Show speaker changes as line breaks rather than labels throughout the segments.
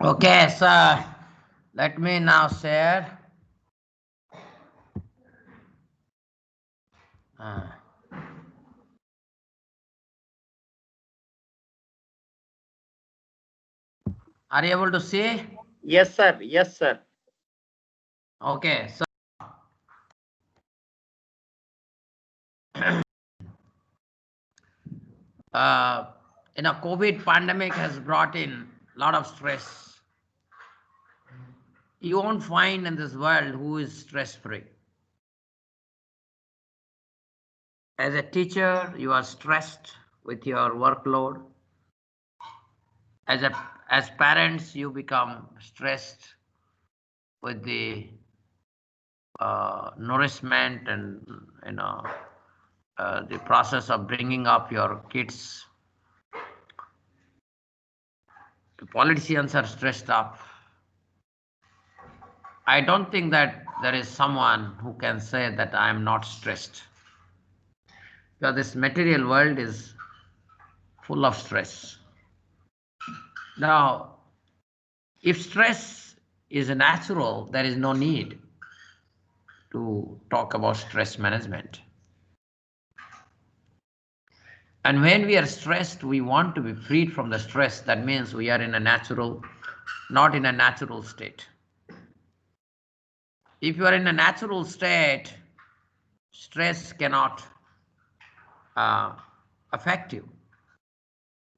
Okay, so let me now share. Are you able to see?
Yes, sir. Yes, sir.
Okay, so COVID pandemic has brought in a lot of stress. You won't find in this world who is stress-free. As a teacher, you are stressed with your workload. As parents, you become stressed with the nourishment and the process of bringing up your kids. The politicians are stressed up. I don't think that there is someone who can say that I am not stressed. Because this material world is full of stress. Now, if stress is natural, there is no need to talk about stress management. And when we are stressed, we want to be freed from the stress. That means we are in a natural, not in a natural state. If you are in a natural state, stress cannot affect you.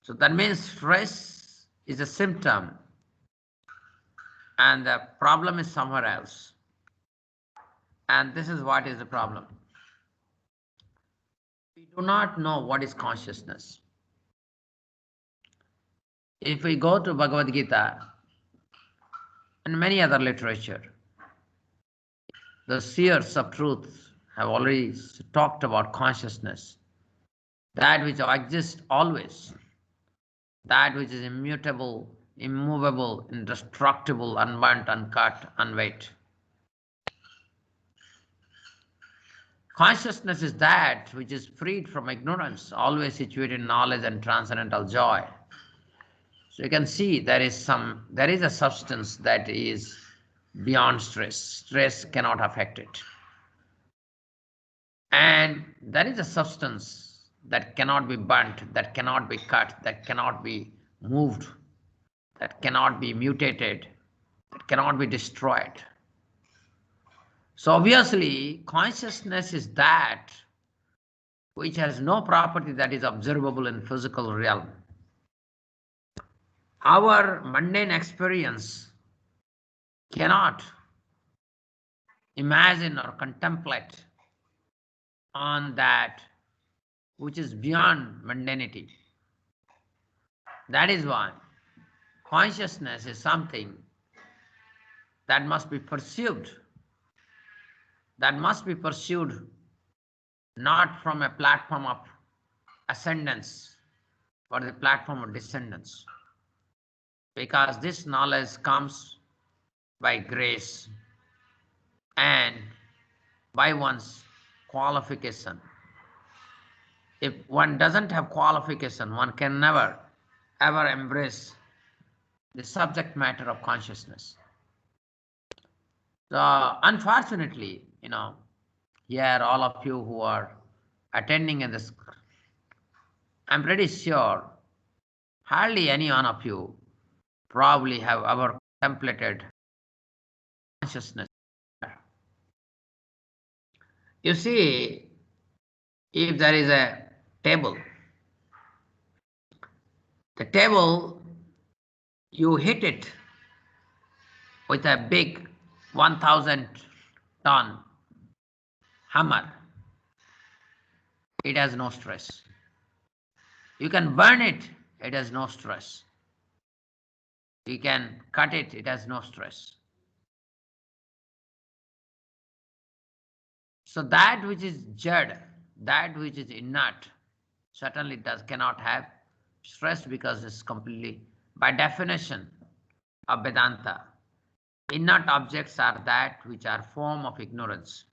So that means stress is a symptom and the problem is somewhere else. And this is what is the problem. We do not know what is consciousness. If we go to Bhagavad-Gita and many other literature, The seers of truth have already talked about consciousness, that which exists always, that which is immutable, immovable, indestructible, unburnt, uncut, unweighed. Consciousness is that which is freed from ignorance, always situated in knowledge and transcendental joy. So you can see there is a substance that is beyond stress. Stress cannot affect it. And there is a substance that cannot be burnt, that cannot be cut, that cannot be moved, that cannot be mutated, that cannot be destroyed. So obviously, consciousness is that which has no property that is observable in physical realm. Our mundane experience cannot imagine or contemplate on that which is beyond mundanity. That is why consciousness is something that must be pursued, not from a platform of ascendance, but the platform of descendance. Because this knowledge comes by grace and by one's qualification. If one doesn't have qualification, one can never ever embrace the subject matter of consciousness. So unfortunately, here all of you who are attending in this, I'm pretty sure hardly any one of you probably have ever contemplated consciousness. You see, if there is a table, the table, you hit it with a big 1,000-ton hammer, it has no stress. You can burn it, it has no stress. You can cut it, it has no stress. So that which is jad, that which is inert, certainly cannot have stress, because it's completely, by definition of Vedanta, inert objects are that which are form of ignorance.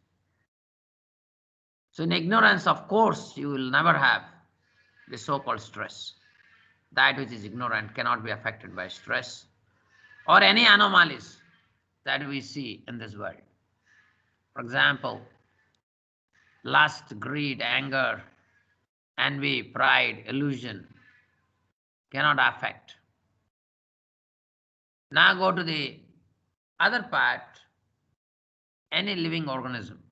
So in ignorance, of course, you will never have the so-called stress. That which is ignorant cannot be affected by stress or any anomalies that we see in this world. For example, lust, greed, anger, envy, pride, illusion cannot affect. Now go to the other part, any living organism,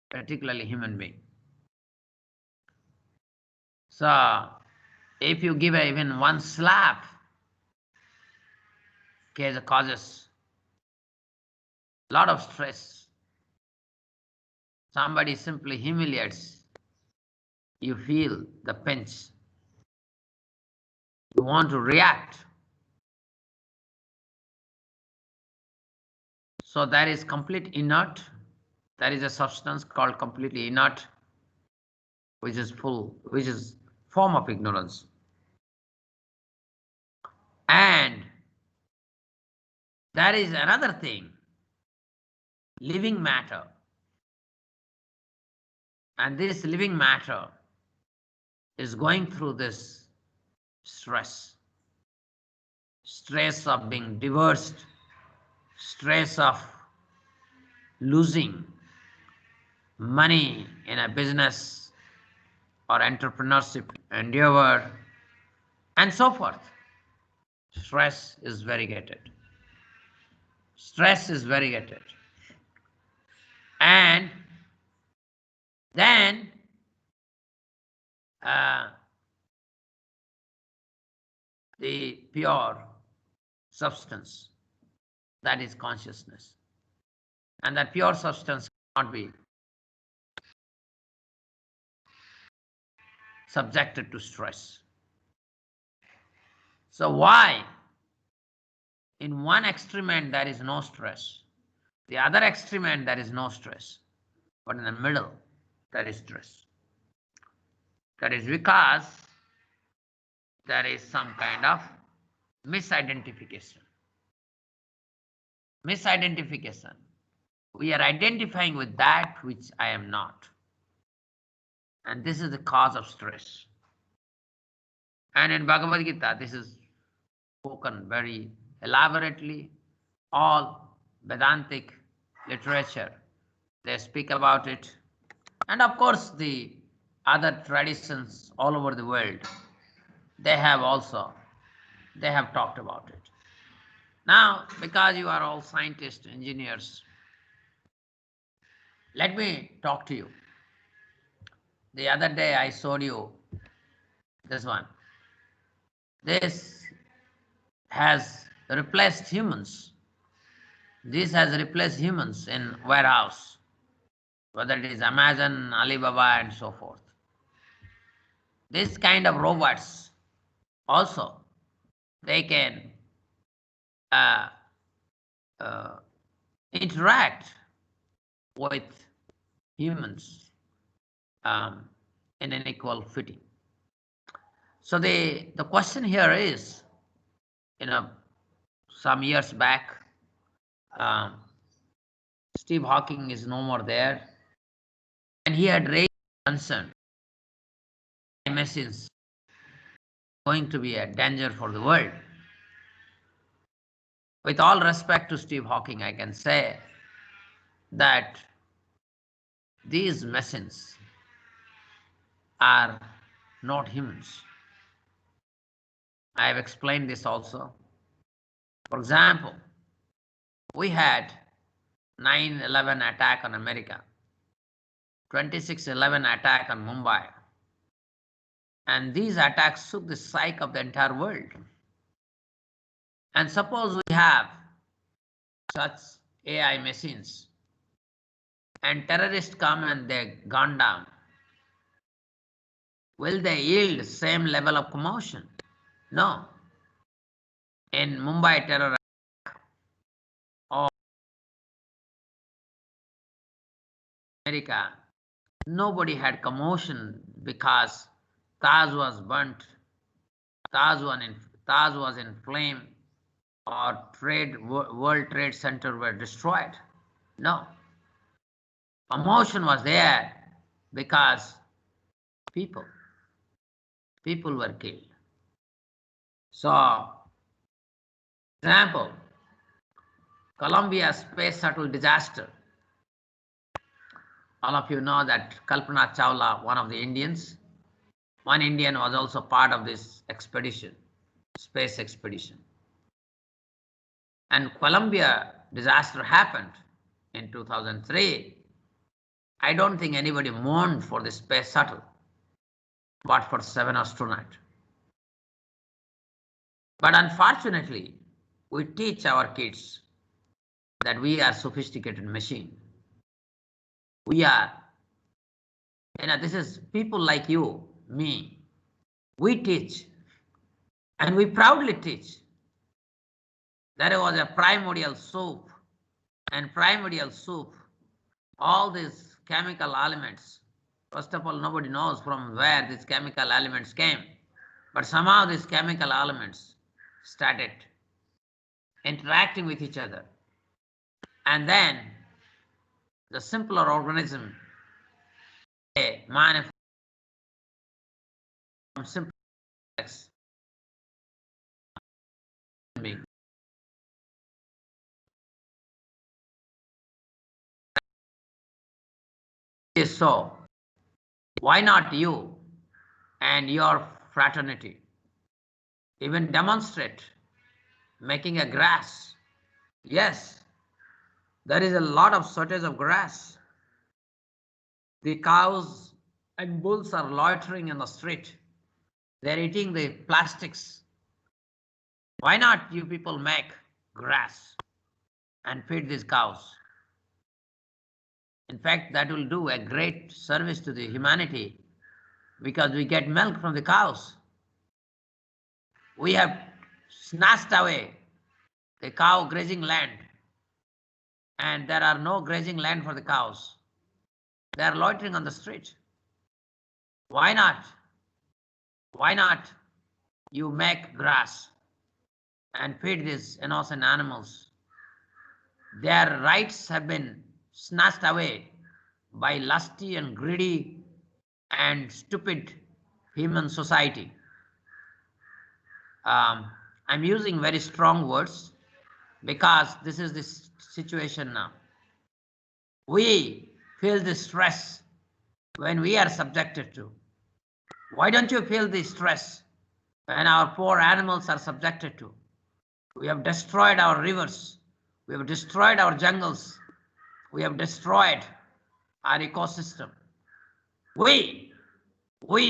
particularly human being. So if you give even one slap, causes a lot of stress. Somebody simply humiliates, you feel the pinch. You want to react. So there is complete inert. There is a substance called completely inert, which is form of ignorance. And there is another thing, living matter. And this living matter is going through this stress of being divorced, stress of losing money in a business or entrepreneurship endeavor, and so forth. Stress is variegated. And then the pure substance, that is consciousness. And that pure substance cannot be subjected to stress. So why in one extreme end there is no stress, The other extreme end, there is no stress. But in the middle, there is stress. That is because there is some kind of misidentification. Misidentification. We are identifying with that which I am not. And this is the cause of stress. And in Bhagavad Gita, this is spoken very elaborately. All Vedantic literature, they speak about it. And of course, the other traditions all over the world, they have talked about it. Now, because you are all scientists, engineers, let me talk to you. The other day I showed you this one. This has replaced humans. This has replaced humans in warehouse, whether it is Amazon, Alibaba, and so forth. This kind of robots also, they can interact with humans in an equal footing. So the question here is, some years back, Steve Hawking is no more there, and he had raised concern machines going to be a danger for the world. With all respect to Steve Hawking, I can say that these machines are not humans. I have explained this also. For example, we had 9/11 attack on America, 26/11 attack on Mumbai, and these attacks shook the psyche of the entire world. And suppose we have such AI machines and terrorists come and they gun down, will they yield same level of commotion? No. In Mumbai terror attack or America, nobody had commotion because Taj was burnt, Taj was in flame, or World Trade Center were destroyed. No. Commotion was there because people were killed. So, example, Columbia Space Shuttle disaster. All of you know that Kalpana Chawla, one of the Indians, one Indian was also part of this expedition, space expedition. And Columbia disaster happened in 2003. I don't think anybody mourned for the space shuttle, but for 7 astronauts. But unfortunately, we teach our kids that we are sophisticated machine. We are, this is people like you, me. We teach, and we proudly teach. There was a primordial soup, and primordial soup, all these chemical elements, first of all, nobody knows from where these chemical elements came, but somehow these chemical elements started interacting with each other. And then the simpler organism, they manifest from simple being. So, why not you and your fraternity even demonstrate making a grass? Yes, there is a lot of shortage of grass. The cows and bulls are loitering in the street. They're eating the plastics. Why not you people make grass and feed these cows? In fact, that will do a great service to the humanity because we get milk from the cows. We have snatched away the cow grazing land and there are no grazing land for the cows. They are loitering on the street. Why not? Why not you make grass and feed these innocent animals? Their rights have been snatched away by lusty and greedy and stupid human society. I'm using very strong words because this is the situation now. We feel the stress when we are subjected to. Why don't you feel the stress when our poor animals are subjected to? We have destroyed our rivers. We have destroyed our jungles. We have destroyed our ecosystem. We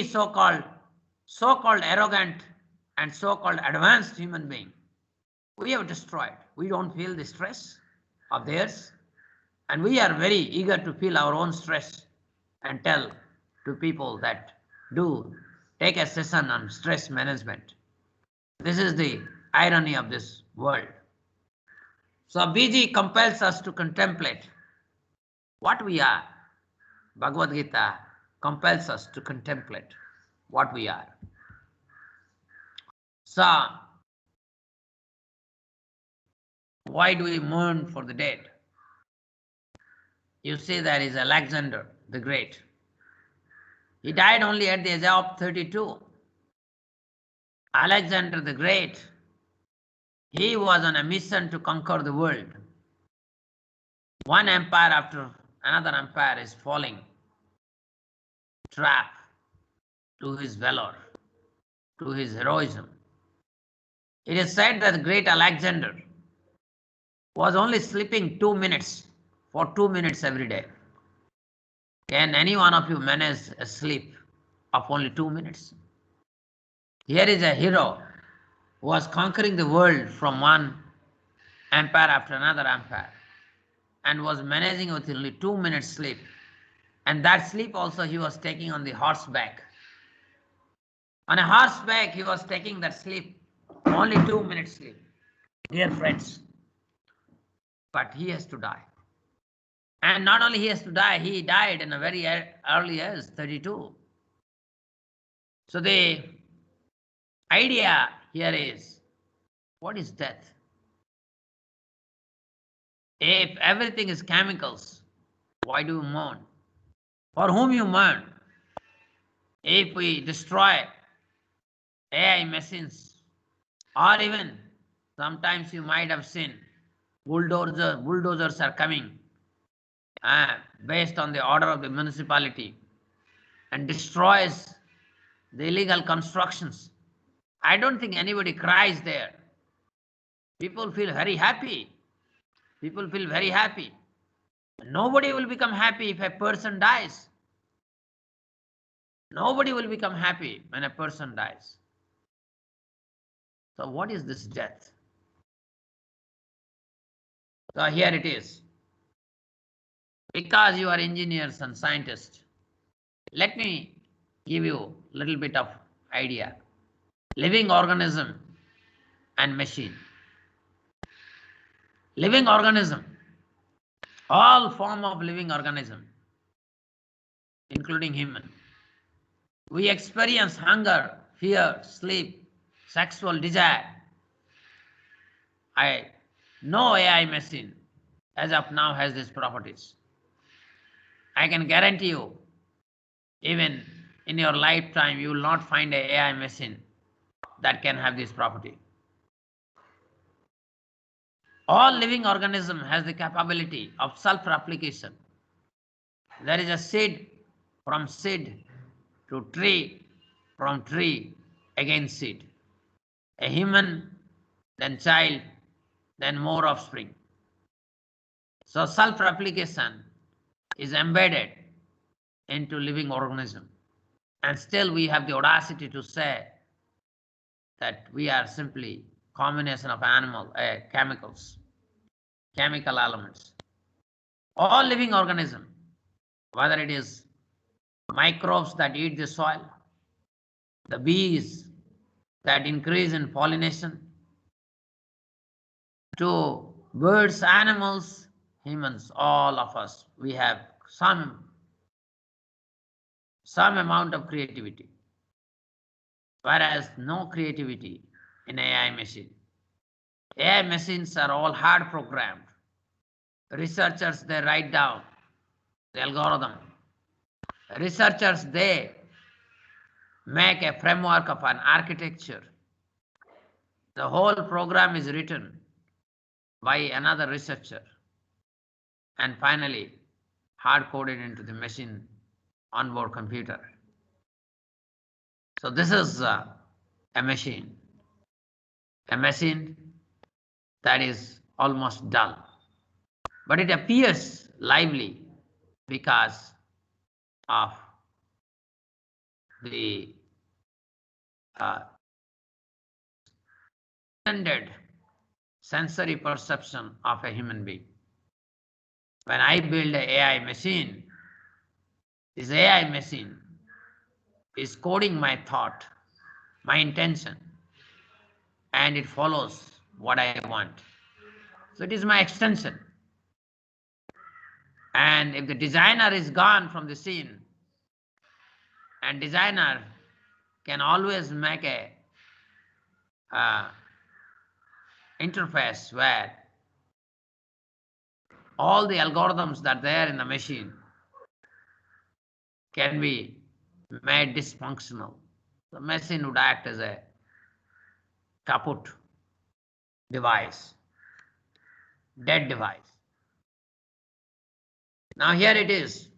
so-called arrogant and so-called advanced human being, we have destroyed. We don't feel the stress of theirs, and we are very eager to feel our own stress and tell to people that do take a session on stress management. This is the irony of this world. So BG compels us to contemplate what we are. Bhagavad-Gita compels us to contemplate what we are. So, why do we mourn for the dead? You see, there is Alexander the Great. He died only at the age of 32. Alexander the Great, he was on a mission to conquer the world. One empire after another empire is falling trap to his valor, to his heroism. It is said that the great Alexander was only sleeping 2 minutes, for 2 minutes every day. Can any one of you manage a sleep of only 2 minutes? Here is a hero who was conquering the world from one empire after another empire and was managing with only 2 minutes sleep. And that sleep also he was taking on the horseback. On a horseback he was taking that sleep, only 2 minutes sleep. Dear friends, but he has to die. And not only he has to die, he died in a very early age, 32. So the idea here is, what is death? If everything is chemicals, why do you mourn? For whom you mourn? If we destroy AI machines, or even sometimes you might have seen bulldozers are coming based on the order of the municipality and destroys the illegal constructions. I don't think anybody cries there. People feel very happy. People feel very happy. Nobody will become happy if a person dies. Nobody will become happy when a person dies. So what is this death? So here it is. Because you are engineers and scientists, let me give you a little bit of idea. Living organism and machine. Living organism, all form of living organism, including human. We experience hunger, fear, sleep, sexual desire. No AI machine as of now has these properties. I can guarantee you, even in your lifetime, you will not find an AI machine that can have this property. All living organism has the capability of self-replication. There is a seed, from seed to tree, from tree again seed. A human, then child, then more offspring. So self-replication is embedded into living organism. And still we have the audacity to say that we are simply combination of chemicals, chemical elements. All living organism, whether it is microbes that eat the soil, the bees that increase in pollination, to birds, animals, humans, all of us, we have some amount of creativity, whereas no creativity in AI machine. AI machines are all hard programmed. Researchers, they write down the algorithm. Researchers, they make a framework of an architecture. The whole program is written by another researcher and finally hard-coded into the machine onboard computer. So this is a machine that is almost dull, but it appears lively because of the extended sensory perception of a human being. When I build an AI machine, this AI machine is coding my thought, my intention, and it follows what I want. So it is my extension. And if the designer is gone from the scene, and designer can always make a interface where all the algorithms that are there in the machine can be made dysfunctional. The machine would act as a kaput device, dead device. Now here it is.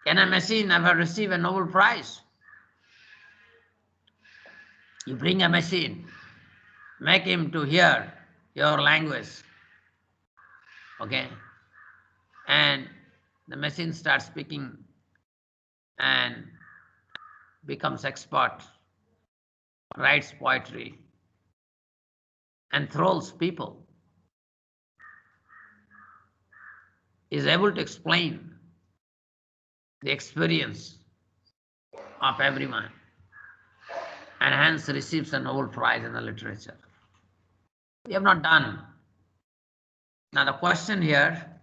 Can a machine ever receive a Nobel Prize? You bring a machine, make him to hear your language, okay? And the machine starts speaking and becomes expert, writes poetry, enthralls people, is able to explain the experience of everyone, and hence receives a Nobel Prize in the literature. We have not done. Now the question here,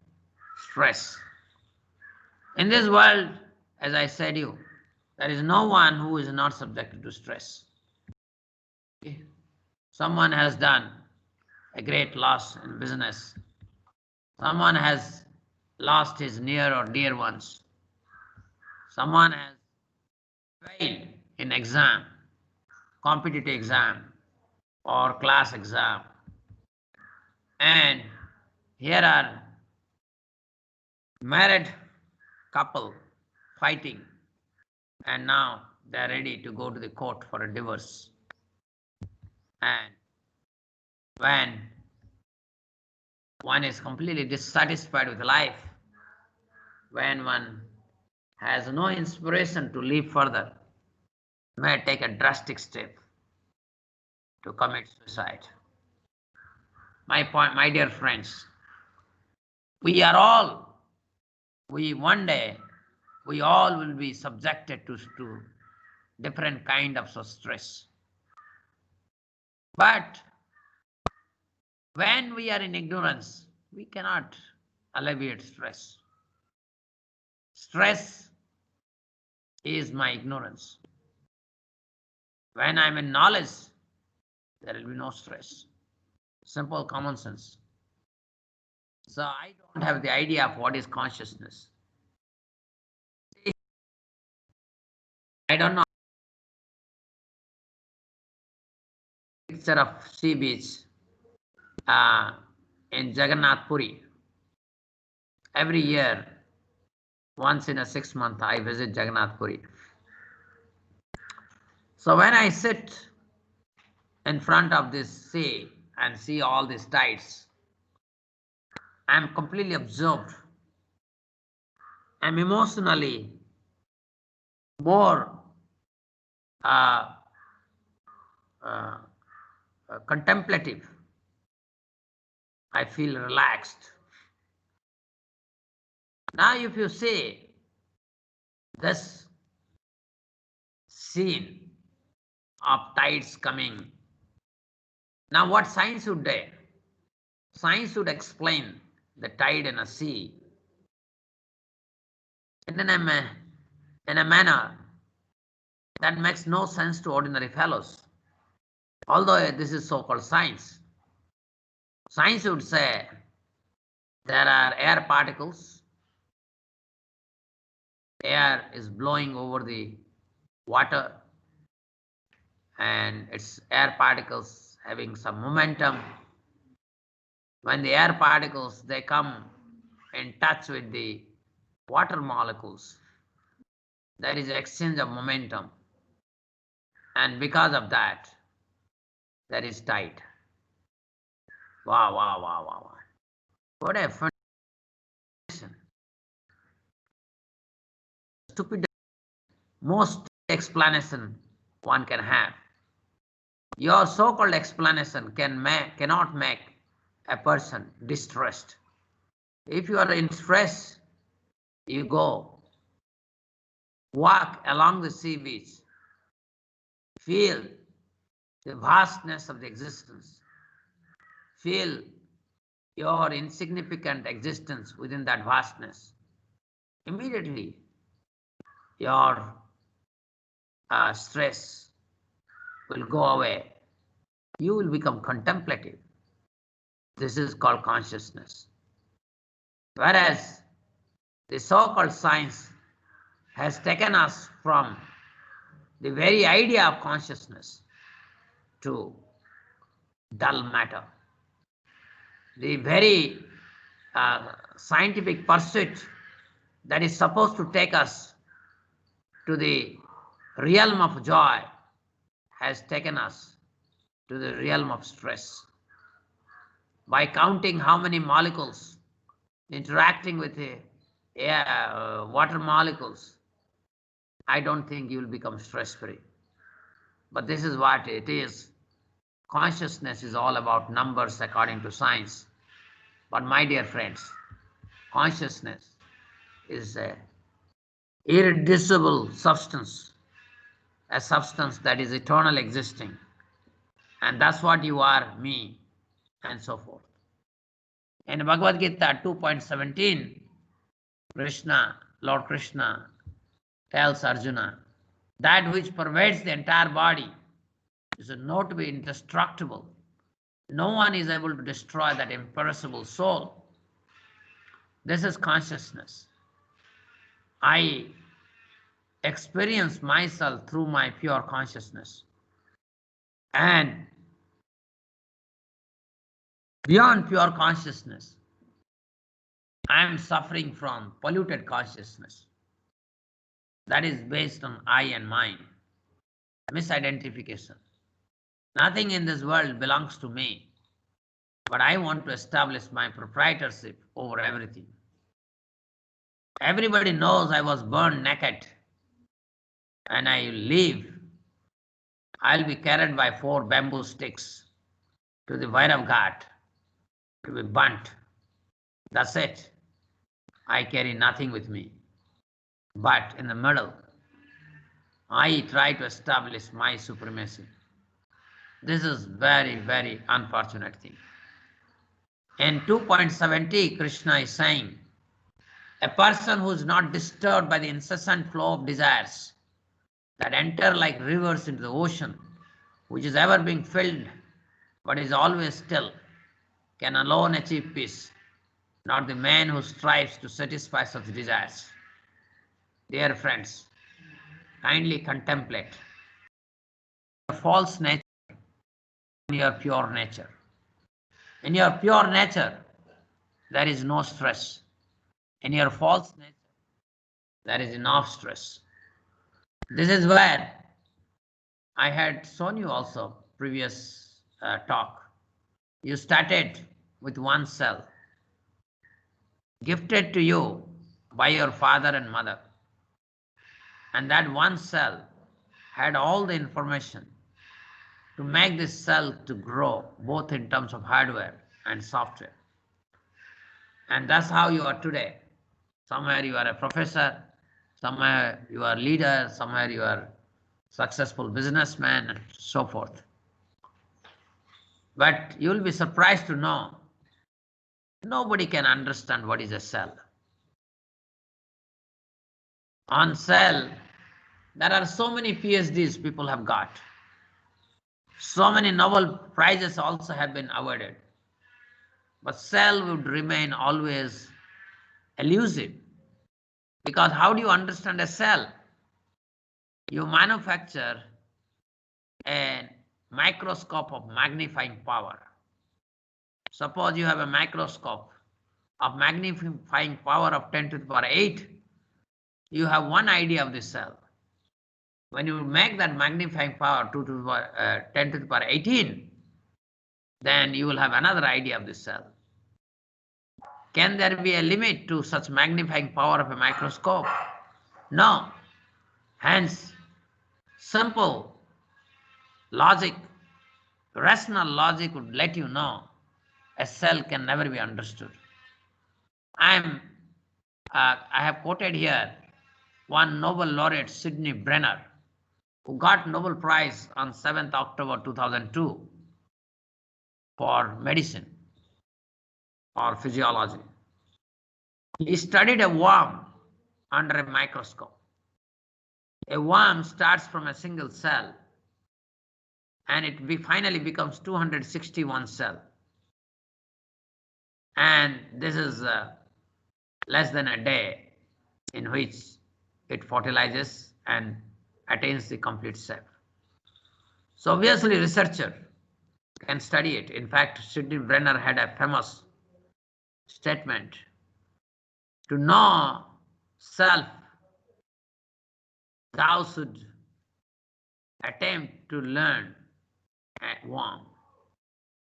stress. In this world, as I said you, there is no one who is not subjected to stress. Okay. Someone has done a great loss in business. Someone has lost his near or dear ones. Someone has failed in exam, competitive exam or class exam. And here are married couple fighting, and now they are ready to go to the court for a divorce. And when one is completely dissatisfied with life, when one has no inspiration to live further, may take a drastic step to commit suicide. My point, my dear friends, one day, we all will be subjected to different kind of stress. But when we are in ignorance, we cannot alleviate stress. Stress is my ignorance. When I'm in knowledge, there will be no stress. Simple common sense. So I don't have the idea of what is consciousness. I don't know. Picture of sea beach in Jagannath Puri. Every year, once in a 6 month, I visit Jagannath Puri. So when I sit in front of this sea and see all these tides, I am completely absorbed. I am emotionally more contemplative. I feel relaxed. Now if you see this scene of tides coming, now what science would do? Science would explain the tide in a sea in a manner that makes no sense to ordinary fellows. Although this is so-called science. Science would say there are air particles, air is blowing over the water, and it's air particles having some momentum. When the air particles, they come in touch with the water molecules, there is exchange of momentum, and because of that, there is tide. Wow, wow, wow, wow, wow. What a fun stupid, most explanation one can have. Your so-called explanation cannot make a person distressed. If you are in stress, you go walk along the sea beach, feel the vastness of the existence, feel your insignificant existence within that vastness. Immediately, your stress will go away. You will become contemplative. This is called consciousness. Whereas the so-called science has taken us from the very idea of consciousness to dull matter. The very scientific pursuit that is supposed to take us to the realm of joy has taken us to the realm of stress. By counting how many molecules interacting with the water molecules, I don't think you will become stress-free. But this is what it is. Consciousness is all about numbers according to science. But my dear friends, consciousness is an irreducible substance, a substance that is eternal existing. And that's what you are, me, and so forth. In Bhagavad-Gita 2.17, Lord Krishna tells Arjuna, that which pervades the entire body is known to be indestructible. No one is able to destroy that imperishable soul. This is consciousness. I experience myself through my pure consciousness. And beyond pure consciousness, I am suffering from polluted consciousness. That is based on I and mine, misidentification. Nothing in this world belongs to me, but I want to establish my proprietorship over everything. Everybody knows I was burned naked, and I leave. I'll be carried by 4 bamboo sticks to the Vairav Ghat to be burnt. That's it. I carry nothing with me. But in the middle, I try to establish my supremacy. This is very, very unfortunate thing. In 2.70, Krishna is saying, a person who is not disturbed by the incessant flow of desires that enter like rivers into the ocean, which is ever being filled but is always still, can alone achieve peace, not the man who strives to satisfy such desires. Dear friends, kindly contemplate your false nature and your pure nature. In your pure nature, there is no stress. In your false nature, there is enough stress. This is where I had shown you also previous talk. You started with one cell, gifted to you by your father and mother. And that one cell had all the information to make this cell to grow, both in terms of hardware and software. And that's how you are today. Somewhere you are a professor, somewhere you are a leader, somewhere you are successful businessman, and so forth. But you will be surprised to know Nobody can understand what is a cell. On cell, there are so many PhDs people have got. So many Nobel Prizes also have been awarded. But cell would remain always elusive. Because how do you understand a cell? You manufacture a microscope of magnifying power. Suppose you have a microscope of magnifying power of 10 to the power 8. You have one idea of the cell. When you make that magnifying power 10 to the power 18, then you will have another idea of the cell. Can there be a limit to such magnifying power of a microscope? No. Hence, simple logic, rational logic would let you know a cell can never be understood. I have quoted here one Nobel laureate, Sidney Brenner, who got Nobel Prize on 7th October 2002 for medicine or physiology. He studied a worm under a microscope. A worm starts from a single cell and it finally becomes 261 cells. And this is less than a day in which it fertilizes and attains the complete self. So obviously researcher can study it. In fact, Sidney Brenner had a famous statement: to know self, thou should attempt to learn a worm.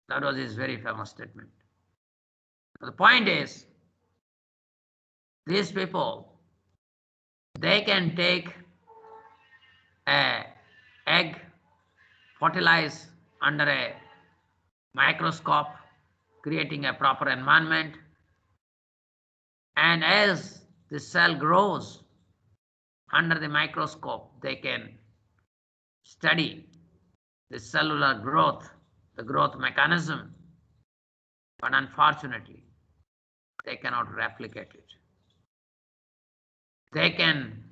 That was his very famous statement. The point is, these people, they can take an egg, fertilize under a microscope, creating a proper environment, and as the cell grows under the microscope, they can study the cellular growth, the growth mechanism, but unfortunately, they cannot replicate it. They can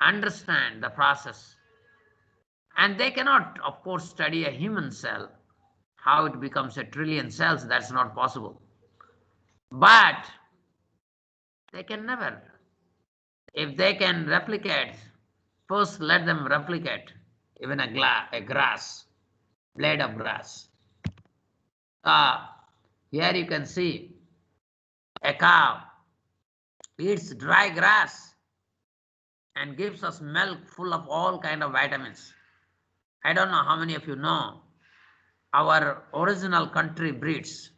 understand the process, and they cannot, of course, study a human cell, how it becomes a trillion cells. That's not possible. But they can never. If they can replicate, first let them replicate even a grass, blade of grass. Here you can see a cow eats dry grass and gives us milk full of all kind of vitamins. I don't know how many of you know our original country breeds.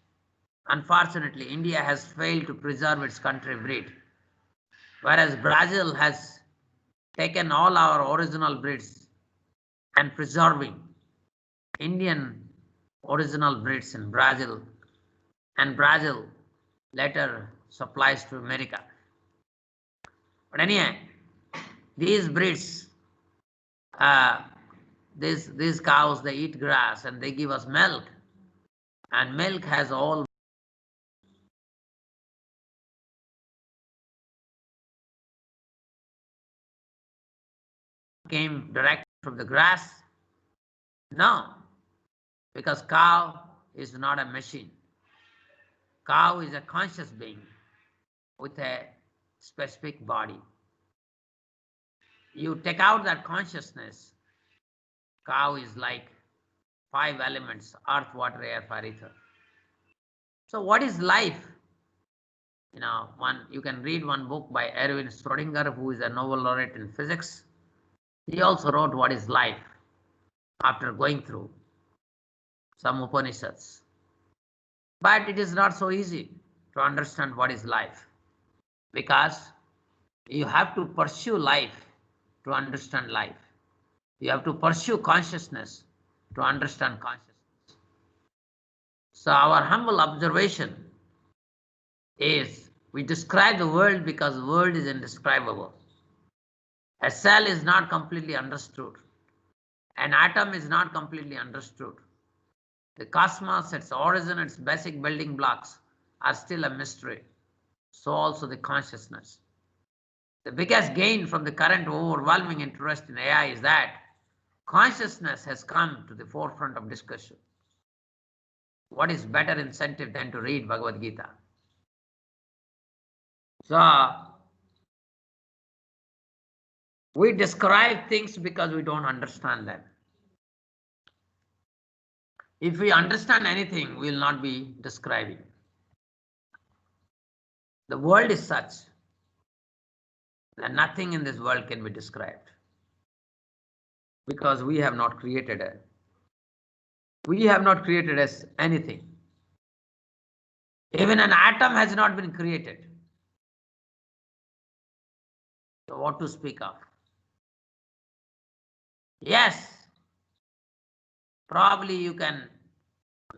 Unfortunately, India has failed to preserve its country breed, whereas Brazil has taken all our original breeds and preserving Indian original breeds in Brazil, and Brazil later supplies to America. But anyway, these breeds, these cows, they eat grass and they give us milk, and milk has all came direct from the grass? No, because cow is not a machine. Cow is a conscious being with a specific body. You take out that consciousness, cow is like 5 elements: earth, water, air, fire, ether. So what is life? You can read one book by Erwin Schrödinger, who is a Nobel laureate in physics. He also wrote What is Life after going through some Upanishads. But it is not so easy to understand what is life, because you have to pursue life to understand life. You have to pursue consciousness to understand consciousness. So our humble observation is, we describe the world because the world is indescribable. A cell is not completely understood. An atom is not completely understood. The cosmos, its origin, its basic building blocks are still a mystery. So also the consciousness. The biggest gain from the current overwhelming interest in AI is that consciousness has come to the forefront of discussion. What is better incentive than to read Bhagavad Gita? So, we describe things because we don't understand them. If we understand anything, we will not be describing. The world is such that nothing in this world can be described because we have not created it. We have not created as anything. Even an atom has not been created. So what to speak of? Yes, probably you can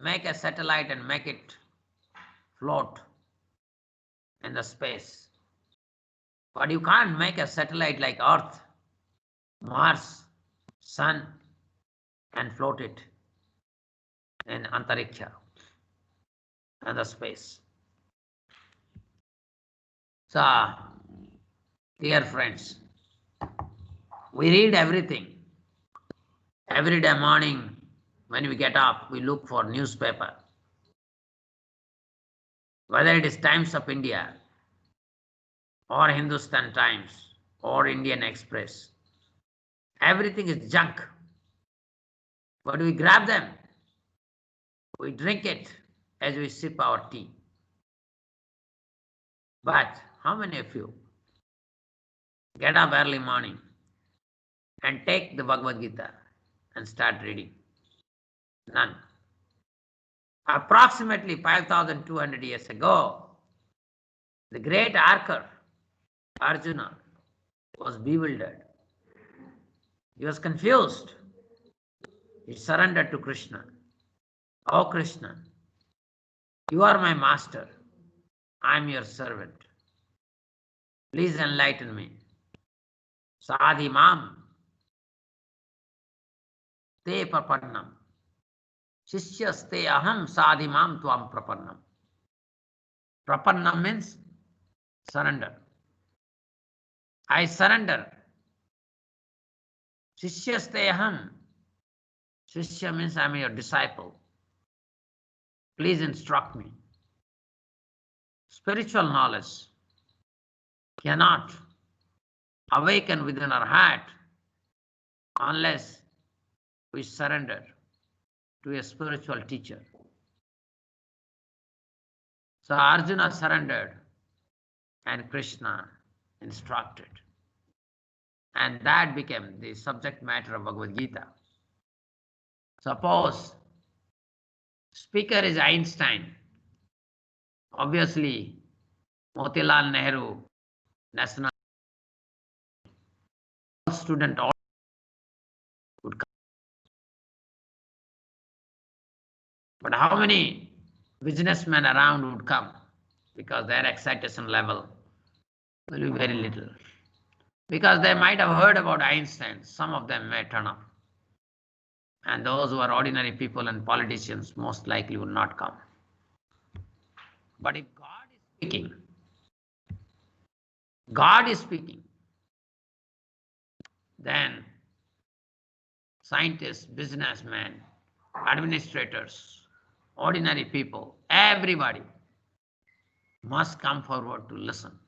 make a satellite and make it float in the space. But you can't make a satellite like Earth, Mars, Sun, and float it in Antariksha and the space. So, dear friends, we read everything. Every day morning when we get up, we look for newspaper. Whether it is Times of India or Hindustan Times or Indian Express, everything is junk. But we grab them, we drink it as we sip our tea. But how many of you get up early morning and take the Bhagavad Gita and start reading? None. Approximately 5,200 years ago, the great archer Arjuna was bewildered. He was confused. He surrendered to Krishna. Oh Krishna, you are my master. I am your servant. Please enlighten me. Sadhi mam te prapannam. Shishyaste aham sadhi mam tvam prapannam. Prapannam means surrender. I surrender. Shishyaste aham. Shishya means I am your disciple. Please instruct me. Spiritual knowledge cannot awaken within our heart unless we surrender to a spiritual teacher. So Arjuna surrendered and Krishna instructed. And that became the subject matter of Bhagavad Gita. Suppose speaker is Einstein, obviously Motilal Nehru, national student would come. But how many businessmen around would come? Because their excitation level will be very little. Because they might have heard about Einstein, some of them may turn up. And those who are ordinary people and politicians most likely will not come. But if God is speaking, then scientists, businessmen, administrators, ordinary people, everybody must come forward to listen.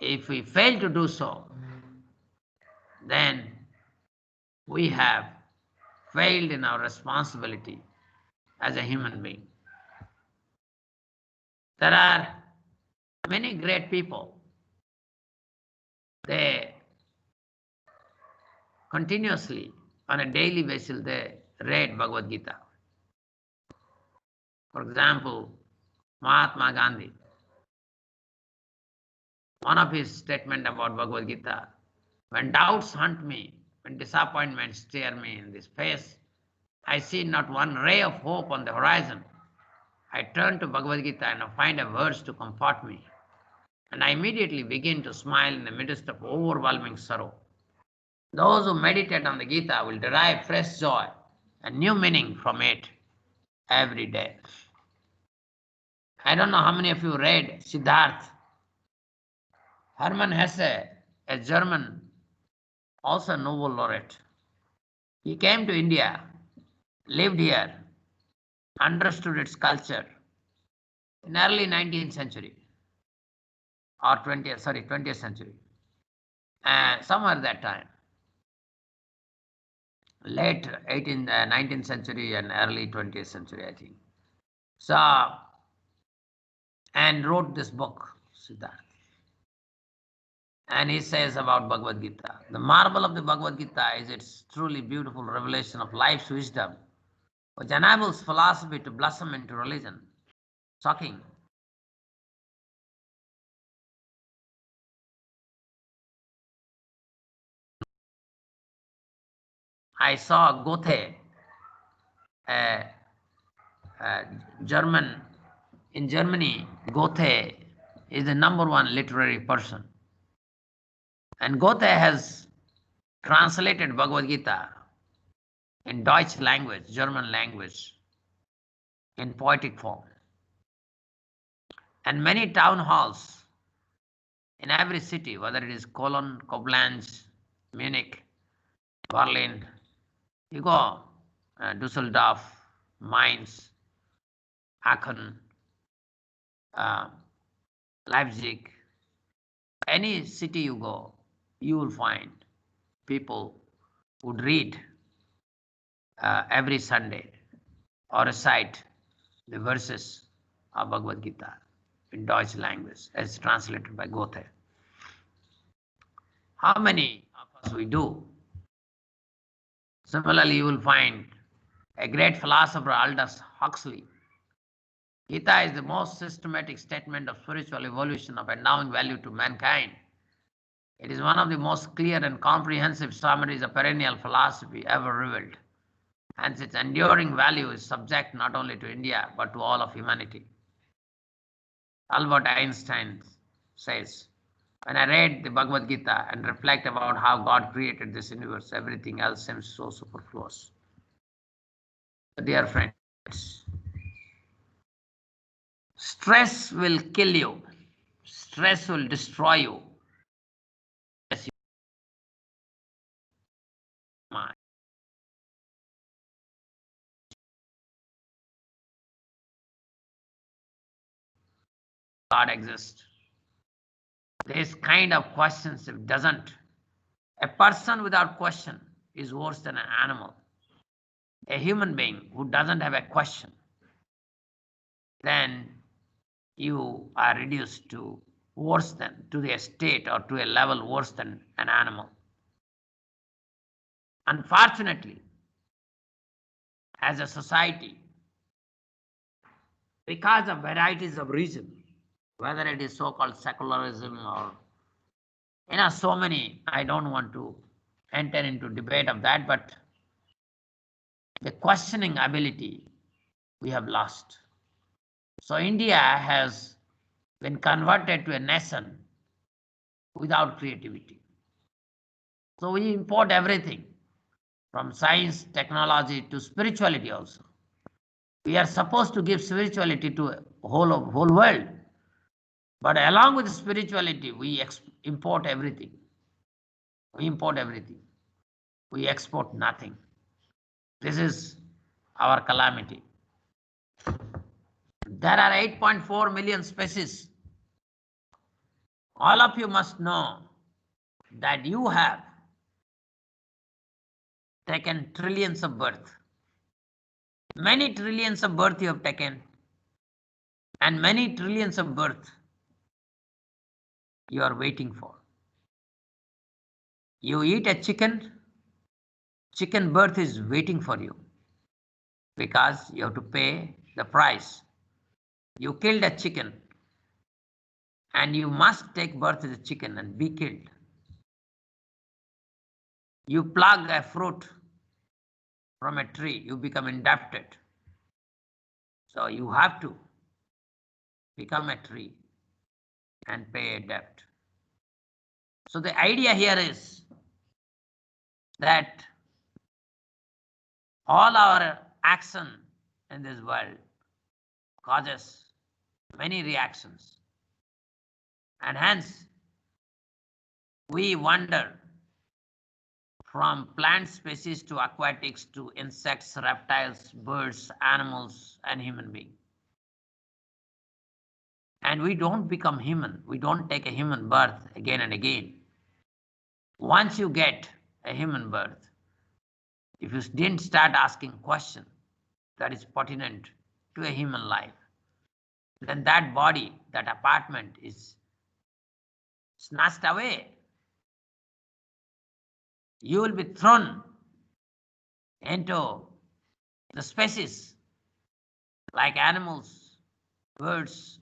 If we fail to do so, then we have failed in our responsibility as a human being. There are many great people. They continuously, on a daily basis, they read Bhagavad Gita. For example, Mahatma Gandhi, one of his statements about Bhagavad Gita, when doubts hunt me, when disappointments stare me in this face, I see not one ray of hope on the horizon. I turn to Bhagavad Gita and I find a verse to comfort me. And I immediately begin to smile in the midst of overwhelming sorrow. Those who meditate on the Gita will derive fresh joy and new meaning from it every day. I don't know how many of you read Siddharth. Hermann Hesse, a German, also Nobel laureate. He came to India, lived here, understood its culture in early 19th century or 20th century, somewhere that time, late 19th century and early 20th century, I think. So, and wrote this book, Siddharth. And he says about Bhagavad-Gita, the marvel of the Bhagavad-Gita is its truly beautiful revelation of life's wisdom, which enables philosophy to blossom into religion. Shocking. I saw Goethe, a German, in Germany. Goethe is the #1 literary person. And Goethe has translated Bhagavad Gita in Deutsch language, German language, in poetic form. And many town halls in every city, whether it is Cologne, Koblenz, Munich, Berlin, you go, Düsseldorf, Mainz, Aachen, Leipzig, any city you go, you will find people would read every Sunday or recite the verses of Bhagavad Gita in Deutsch language as translated by Goethe. How many of us we do? Similarly, you will find a great philosopher, Aldous Huxley. Gita is the most systematic statement of spiritual evolution of endowing value to mankind. It is one of the most clear and comprehensive summaries of perennial philosophy ever revealed. Hence, its enduring value is subject not only to India, but to all of humanity. Albert Einstein says, when I read the Bhagavad Gita and reflect about how God created this universe, everything else seems so superfluous. Dear friends, stress will kill you. Stress will destroy you. God exists. This kind of questions, if doesn't, a person without question is worse than an animal. A human being who doesn't have a question, then you are reduced to worse than, to the state or to a level worse than an animal. Unfortunately, as a society, because of varieties of reasons, whether it is so-called secularism or, so many, I don't want to enter into debate of that, but the questioning ability we have lost. So India has been converted to a nation without creativity. So we import everything from science, technology to spirituality also. We are supposed to give spirituality to a whole world. But along with spirituality, we import everything. We import everything. We export nothing. This is our calamity. There are 8.4 million species. All of you must know that you have taken trillions of births. Many trillions of births you have taken, and many trillions of births you are waiting for. You eat a chicken, chicken birth is waiting for you because you have to pay the price. You killed a chicken and you must take birth as a chicken and be killed. You plug a fruit from a tree, you become indebted. So you have to become a tree and pay a debt. So the idea here is that all our action in this world causes many reactions. And hence, we wander from plant species to aquatics to insects, reptiles, birds, animals, and human beings. And we don't become human. We don't take a human birth again and again. Once you get a human birth, if you didn't start asking questions that is pertinent to a human life, then that body, that apartment is snatched away. You will be thrown into the species like animals, birds,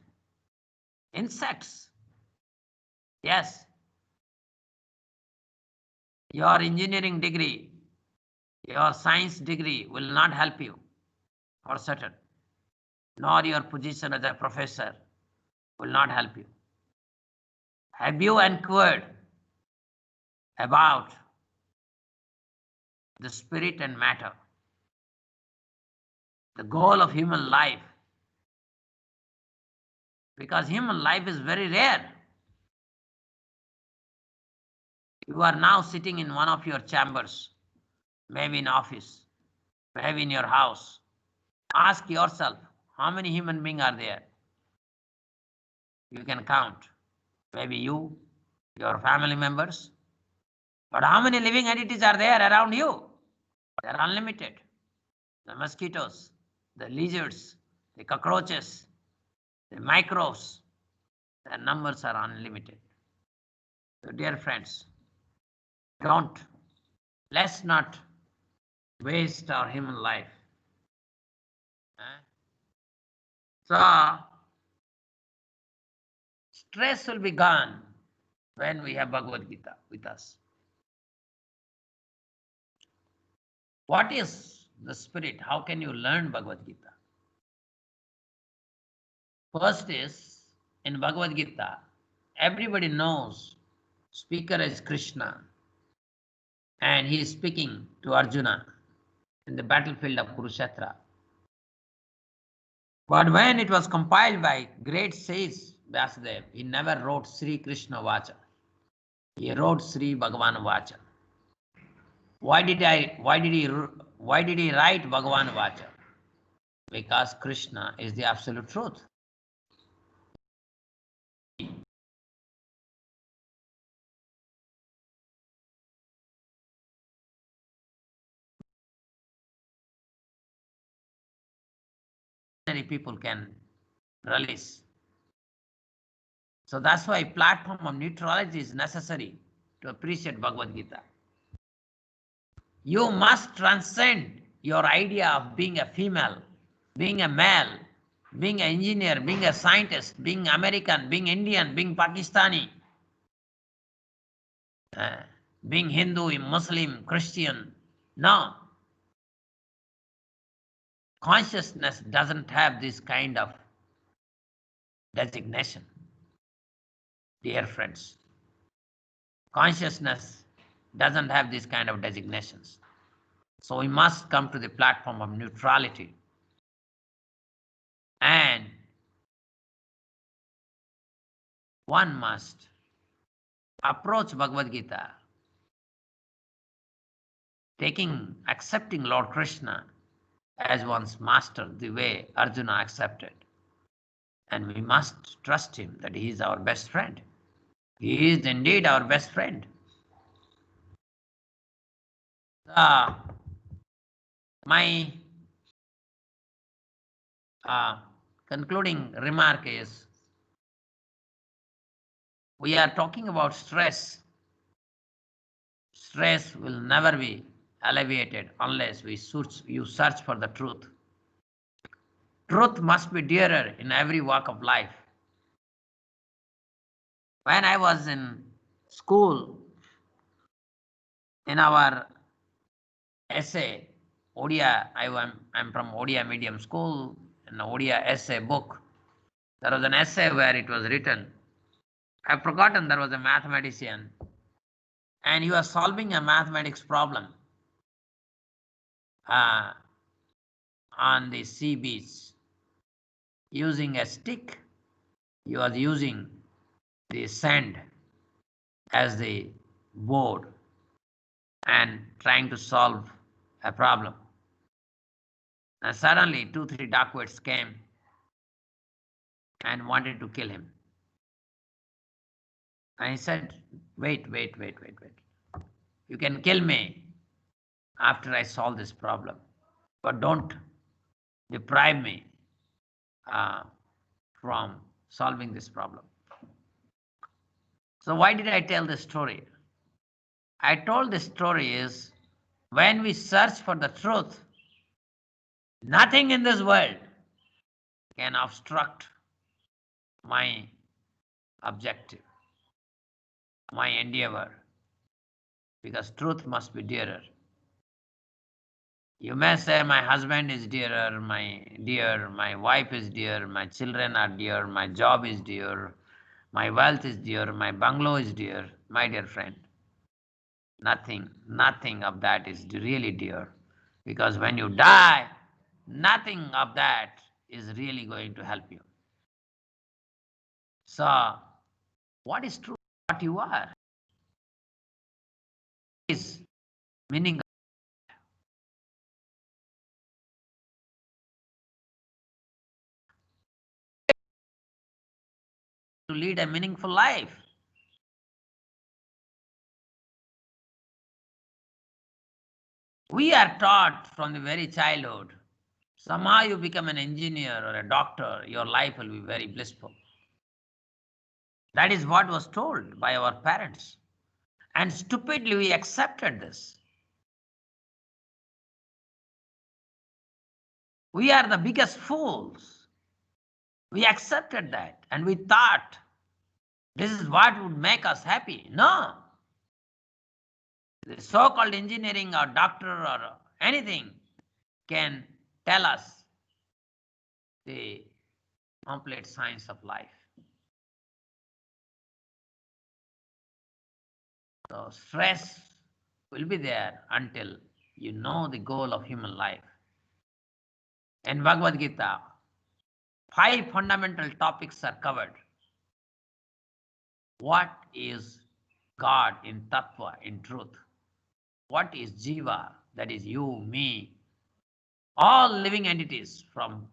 insects. Yes, your engineering degree, your science degree will not help you for certain, nor your position as a professor will not help you. Have you inquired about the spirit and matter, the goal of human life? Because human life is very rare. You are now sitting in one of your chambers, maybe in office, maybe in your house. Ask yourself, how many human beings are there? You can count. Maybe you, your family members. But how many living entities are there around you? They are unlimited. The mosquitoes, the lizards, the cockroaches, the microbes, their numbers are unlimited. So dear friends, let's not waste our human life. So stress will be gone when we have Bhagavad-Gita with us. What is the spirit? How can you learn Bhagavad-Gita? First is, in Bhagavad-Gita, everybody knows speaker is Krishna, and he is speaking to Arjuna in the battlefield of Kurukshetra. But when it was compiled by great sage Vyasadeva, he never wrote Sri Krishna Vacha. He wrote Sri Bhagavan Vacha. Why did he write Bhagavan Vacha? Because Krishna is the absolute truth. Many people can release. So that's why platform of neutrality is necessary to appreciate Bhagavad Gita. You must transcend your idea of being a female, being a male, being an engineer, being a scientist, being American, being Indian, being Pakistani, being Hindu, Muslim, Christian. No. Consciousness doesn't have this kind of designation. Dear friends, consciousness doesn't have this kind of designations. So we must come to the platform of neutrality. And one must approach Bhagavad Gita accepting Lord Krishna as one's master, the way Arjuna accepted. And we must trust him that he is our best friend. He is indeed our best friend. My concluding remark is, we are talking about stress. Stress will never be alleviated unless you search for the truth. Truth must be dearer in every walk of life. When I was in school, in our essay, Odia, I'm from Odia medium school, in the Odia essay book, there was an essay where it was written, I've forgotten, there was a mathematician, and he was solving a mathematics problem on the sea beach using a stick He was using the sand as the board and trying to solve a problem. And suddenly 2-3 dacoits came and wanted to kill him. And he said, wait. You can kill me after I solve this problem, but don't deprive me from solving this problem. So why did I tell this story? I told this story is when we search for the truth, nothing in this world can obstruct my objective, my endeavor, because truth must be dearer. You may say my husband is dearer, my wife is dear, my children are dear, my job is dear, my wealth is dear, my bungalow is dear. My dear friend, nothing of that is really dear, because when you die, nothing of that is really going to help you. So, what is true? What you are is meaning to lead a meaningful life. We are taught from the very childhood. Somehow you become an engineer or a doctor, your life will be very blissful. That is what was told by our parents. And stupidly we accepted this. We are the biggest fools. We accepted that and we thought this is what would make us happy. No. The so-called engineering or doctor or anything can tell us the complete science of life. So stress will be there until you know the goal of human life. In Bhagavad-Gita, 5 fundamental topics are covered. What is God in Tattva, in truth? What is Jiva, that is you, me, all living entities from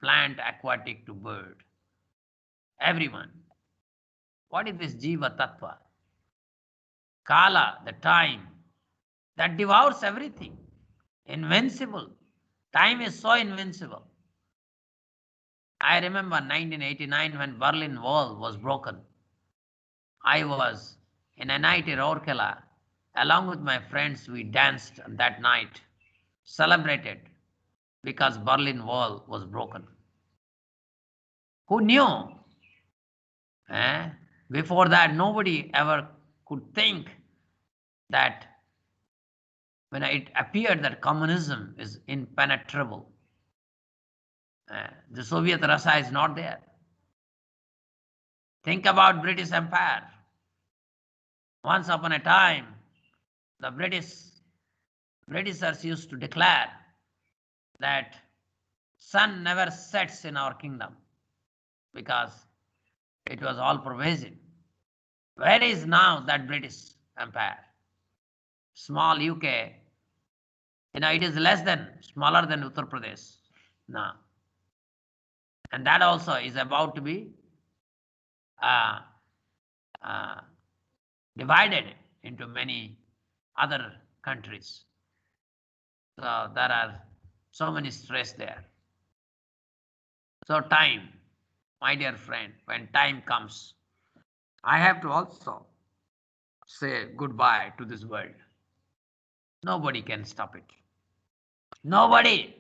plant, aquatic to bird, everyone. What is this Jiva Tattva? Kala, the time, that devours everything. Invincible. Time is so invincible. I remember 1989 when Berlin Wall was broken. I was in MNNIT Rourkela. Along with my friends, we danced that night, celebrated because Berlin Wall was broken. Who knew? Before that, nobody ever could think that when it appeared that communism is impenetrable, the Soviet Russia is not there. Think about British Empire. Once upon a time, the Britishers used to declare that sun never sets in our kingdom because it was all pervasive. Where is now that British Empire? Small UK, it is smaller than Uttar Pradesh now. And that also is about to be divided into many other countries. So there are so many stress there. So time, my dear friend, when time comes, I have to also say goodbye to this world. Nobody can stop it. Nobody.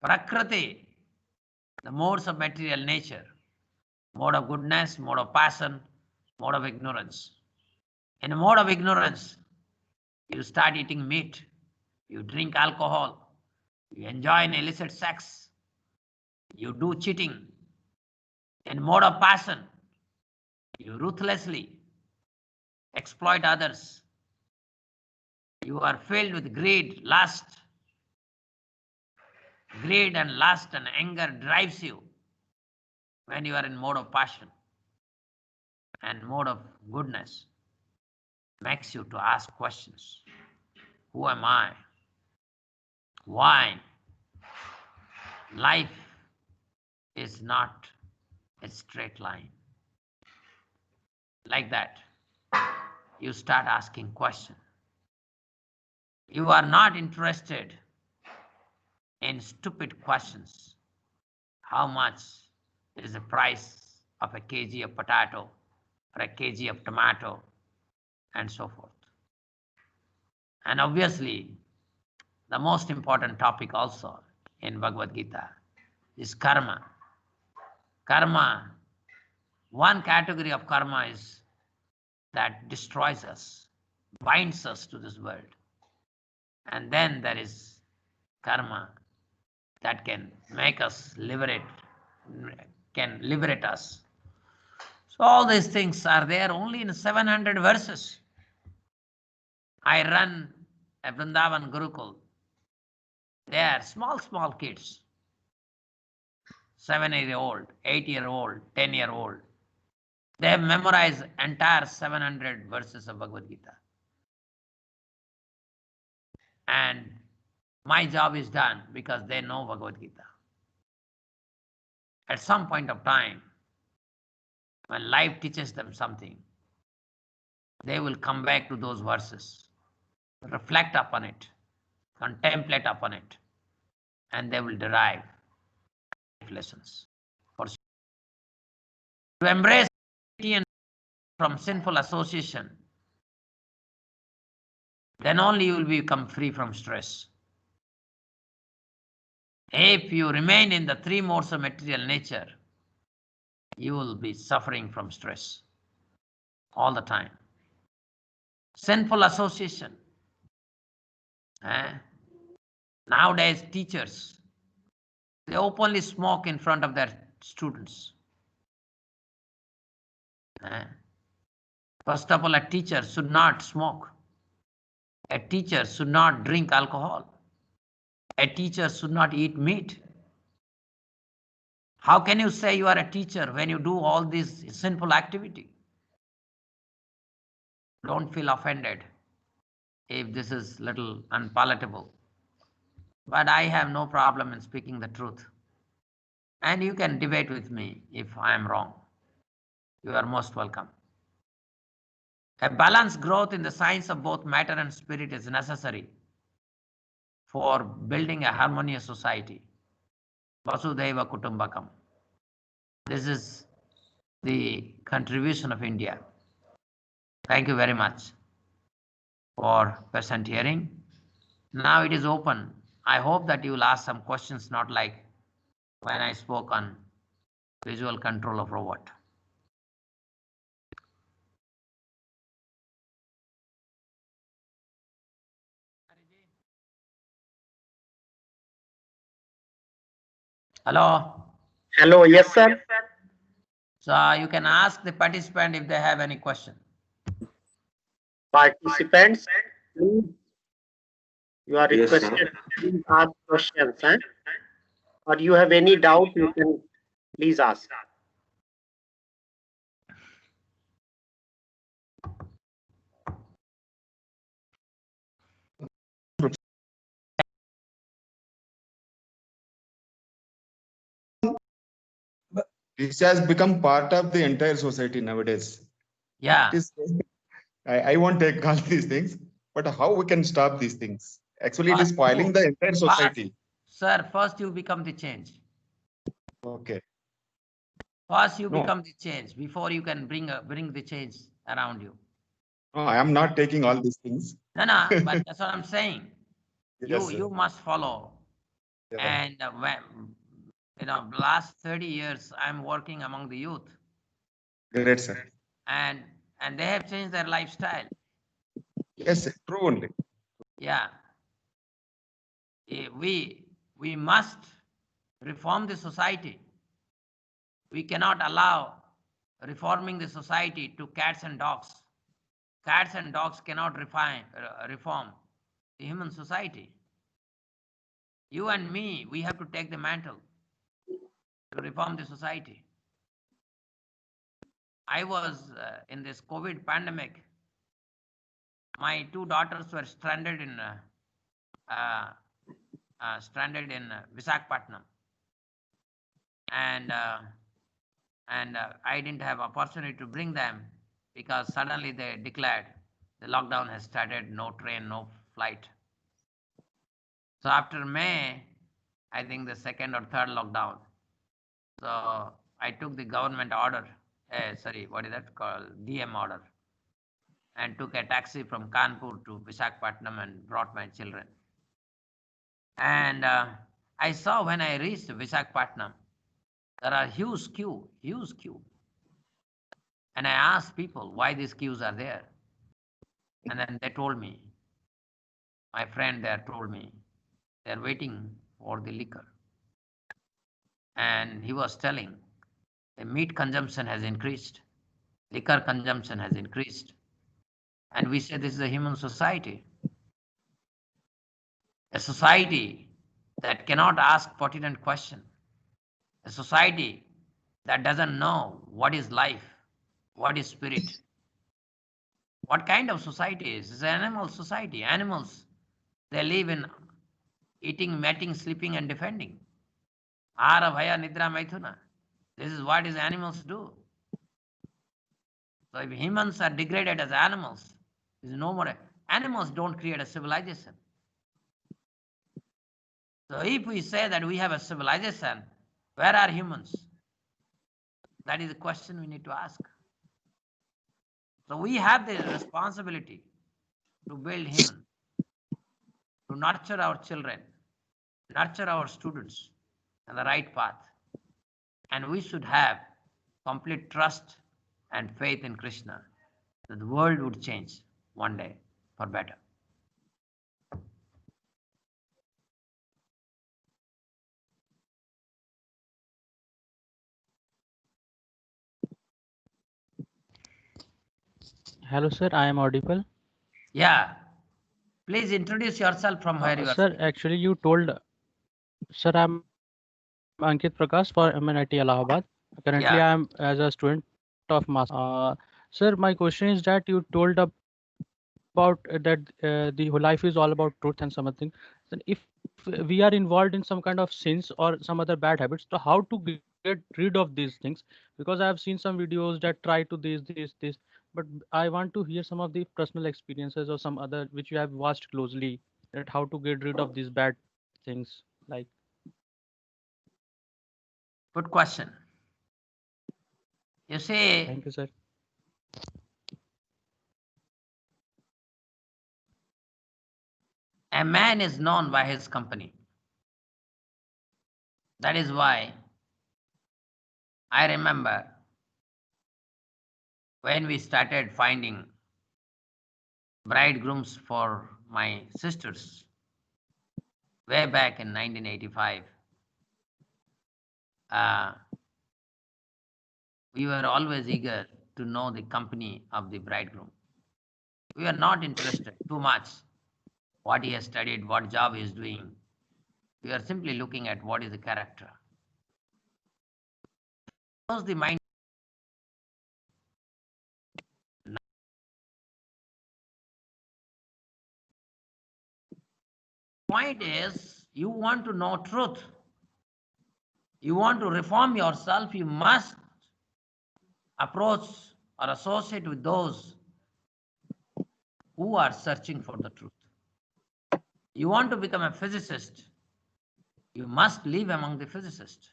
Prakriti, the modes of material nature, mode of goodness, mode of passion, mode of ignorance. In a mode of ignorance, you start eating meat, you drink alcohol, you enjoy an illicit sex, you do cheating. In mode of passion, you ruthlessly exploit others. You are filled with greed, lust. Greed and lust and anger drives you when you are in mode of passion, and mode of goodness makes you to ask questions. Who am I? Why? Life is not a straight line. Like that, you start asking questions. You are not interested in stupid questions. How much is the price of a kg of potato or a kg of tomato, and so forth. And obviously, the most important topic also in Bhagavad-Gita is karma. Karma, one category of karma is that destroys us, binds us to this world. And then there is karma that can make us can liberate us. So all these things are there only in 700 verses. I run a Vrindavan Gurukul. They are small kids, 7-year-old, 8-year-old, 10-year-old. They have memorized entire 700 verses of Bhagavad Gita. And my job is done because they know Bhagavad Gita. At some point of time, when life teaches them something, they will come back to those verses, reflect upon it, contemplate upon it, and they will derive lessons. To embrace from sinful association, then only you will become free from stress. If you remain in the three modes of material nature, you will be suffering from stress all the time. Sinful association. Nowadays, teachers, they openly smoke in front of their students. First of all, a teacher should not smoke. A teacher should not drink alcohol. A teacher should not eat meat. How can you say you are a teacher when you do all this sinful activity? Don't feel offended if this is little unpalatable. But I have no problem in speaking the truth. And you can debate with me if I am wrong. You are most welcome. A balanced growth in the science of both matter and spirit is necessary for building a harmonious society. Vasudhaiva Kutumbakam. This is the contribution of India. Thank you very much for patient hearing. Now it is open. I hope that you will ask some questions, not like when I spoke on visual control of robot. Hello?
Hello, yes, sir.
So you can ask the participant if they have any question.
Participants, please, you are requested to ask questions. Or you have any doubt, you can please ask.
This has become part of the entire society nowadays.
Yeah.
I won't take all these things, but how we can stop these things? Actually, it is spoiling the entire society.
Sir, first you become the change.
Okay.
First you become the change before you can bring the change around you.
No, I am not taking all these things.
No, but that's what I'm saying.
Yes,
you must follow.
Yeah.
And last 30 years I'm working among the youth.
Great, sir.
And they have changed their lifestyle.
Yes, true only.
Yeah. We must reform the society. We cannot allow reforming the society to cats and dogs. Cats and dogs cannot reform the human society. You and me, we have to take the mantle to reform the society. I was in this COVID pandemic. My two daughters were stranded in Visakhapatnam, and I didn't have opportunity to bring them because suddenly they declared the lockdown has started, no train, no flight. So after May, I think the second or third lockdown. So I took the government order, what is that called? DM order, and took a taxi from Kanpur to Visakhapatnam and brought my children. And I saw when I reached Visakhapatnam, there are huge queue. And I asked people why these queues are there. And then they told me, my friend there told me, they're waiting for the liquor. And he was telling, the meat consumption has increased, liquor consumption has increased. And we say this is a human society. A society that cannot ask pertinent question. A society that doesn't know what is life, what is spirit. What kind of society is? It's an animal society. Animals, they live in eating, mating, sleeping, and defending. Ahara, bhaya, nidra, maithuna. This is what animals do. So if humans are degraded as animals, there is no more. Animals don't create a civilization. So if we say that we have a civilization, where are humans? That is the question we need to ask. So we have the responsibility to build human, to nurture our children, nurture our students on the right path. And we should have complete trust and faith in Krishna that the world would change one day for better.
Hello, sir. I am audible.
Yeah. Please introduce yourself from where you are.
Sir, actually, you told. Sir, I'm Ankit Prakash for MNNIT Allahabad. Currently,
Yeah.
I am as a student of master. Sir, my question is that you told about that the whole life is all about truth and some other thing. Then, if we are involved in some kind of sins or some other bad habits, so how to get rid of these things? Because I have seen some videos that try to this, but I want to hear some of the personal experiences or some other which you have watched closely, that how to get rid of these bad things. Like,
Good question. You see,
thank you, sir.
a man is known by his company. That is why I remember when we started finding bridegrooms for my sisters way back in 1985. We were always eager to know the company of the bridegroom. We were not interested too much what he has studied, what job he is doing. We are simply looking at what is the character. Knows the mind. Point is, you want to know truth. You want to reform yourself, you must approach or associate with those who are searching for the truth. You want to become a physicist, you must live among the physicists.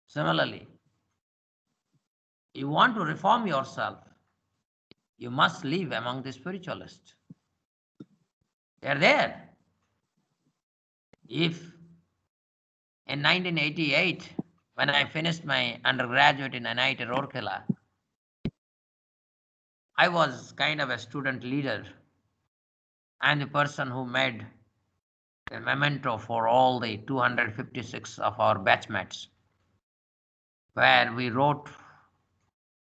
Similarly, you want to reform yourself, you must live among the spiritualists. They are there. If in 1988, when I finished my undergraduate in MNNIT Rourkela, I was kind of a student leader. I'm the person who made the memento for all the 256 of our batchmates, where we wrote